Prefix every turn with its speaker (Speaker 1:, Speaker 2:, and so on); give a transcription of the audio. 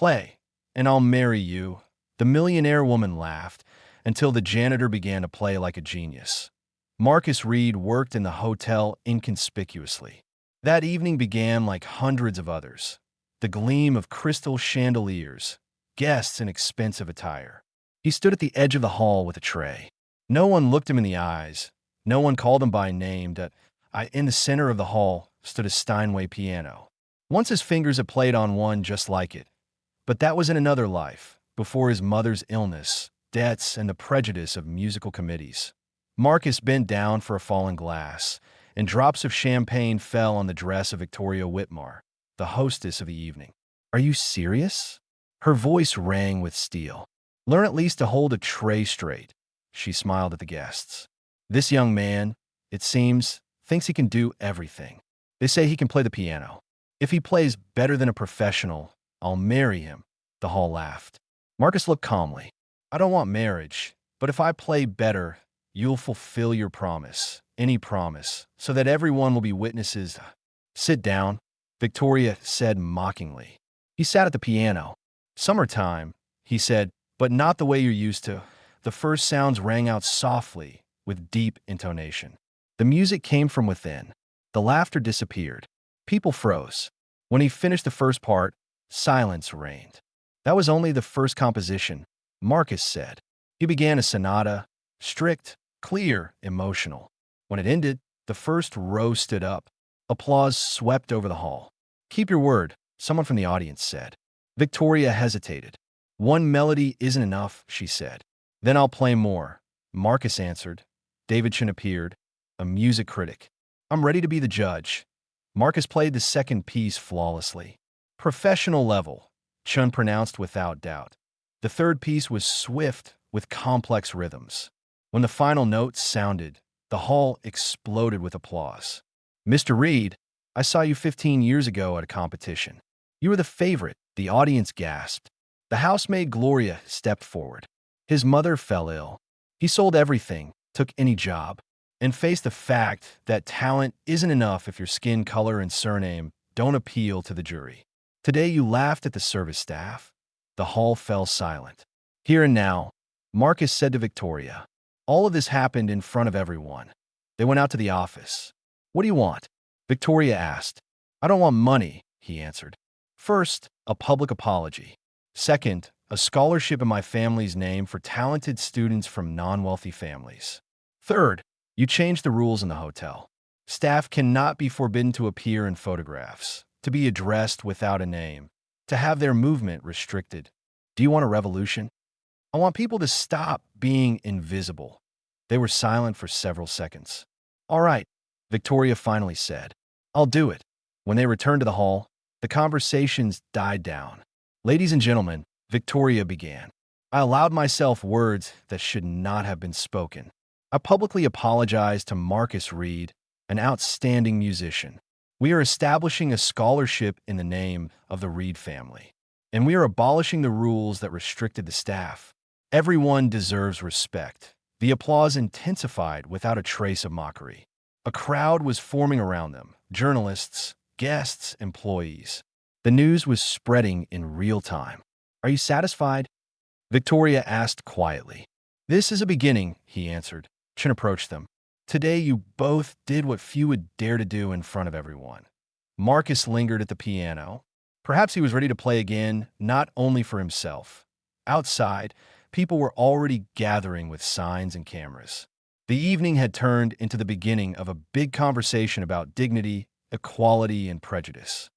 Speaker 1: Play, and I'll marry you." The millionaire woman laughed until the janitor began to play like a genius. Marcus Reed worked in the hotel inconspicuously. That evening began like hundreds of others. The gleam of crystal chandeliers, guests in expensive attire. He stood at the edge of the hall with a tray. No one looked him in the eyes. No one called him by name. In the center of the hall stood a Steinway piano. Once his fingers had played on one just like it. But that was in another life, before his mother's illness, debts, and the prejudice of musical committees. Marcus bent down for a fallen glass, and drops of champagne fell on the dress of Victoria Whitmore, the hostess of the evening. "Are you serious?" Her voice rang with steel. "Learn at least to hold a tray straight." She smiled at the guests. "This young man, it seems, thinks he can do everything. They say he can play the piano. If he plays better than a professional, I'll marry him." The hall laughed. Marcus looked calmly. "I don't want marriage, but if I play better, you'll fulfill your promise, any promise, so that everyone will be witnesses." "Sit down," Victoria said mockingly. He sat at the piano. "Summertime," he said, "but not the way you're used to." The first sounds rang out softly, with deep intonation. The music came from within. The laughter disappeared. People froze. When he finished the first part, silence reigned. "That was only the first composition," Marcus said. He began a sonata, strict, clear, emotional. When it ended, the first row stood up. Applause swept over the hall. "Keep your word," someone from the audience said. Victoria hesitated. "One melody isn't enough," she said. "Then I'll play more," Marcus answered. David Chin appeared, a music critic. "I'm ready to be the judge." Marcus played the second piece flawlessly. "Professional level," Chun pronounced without doubt. The third piece was swift, with complex rhythms. When the final notes sounded, the hall exploded with applause. "Mr. Reed, I saw you 15 years ago at a competition. You were the favorite," the audience gasped. The housemaid Gloria stepped forward. His mother fell ill. He sold everything, took any job, and faced the fact that talent isn't enough if your skin color and surname don't appeal to the jury. Today you laughed at the service staff. The hall fell silent. "Here and now," Marcus said to Victoria. All of this happened in front of everyone. They went out to the office. "What do you want?" Victoria asked. "I don't want money," he answered. "First, a public apology. Second, a scholarship in my family's name for talented students from non-wealthy families. Third, you changed the rules in the hotel. Staff cannot be forbidden to appear in photographs, to be addressed without a name, to have their movement restricted. Do you want a revolution? I want people to stop being invisible." They were silent for several seconds. "All right," Victoria finally said. "I'll do it." When they returned to the hall, the conversations died down. "Ladies and gentlemen," Victoria began, "I allowed myself words that should not have been spoken. I publicly apologize to Marcus Reed, an outstanding musician. We are establishing a scholarship in the name of the Reed family, and we are abolishing the rules that restricted the staff. Everyone deserves respect." The applause intensified without a trace of mockery. A crowd was forming around them, journalists, guests, employees. The news was spreading in real time. "Are you satisfied?" Victoria asked quietly. "This is a beginning," he answered. Chin approached them. "Today you both did what few would dare to do in front of everyone." Marcus lingered at the piano. Perhaps he was ready to play again, not only for himself. Outside, people were already gathering with signs and cameras. The evening had turned into the beginning of a big conversation about dignity, equality, and prejudice.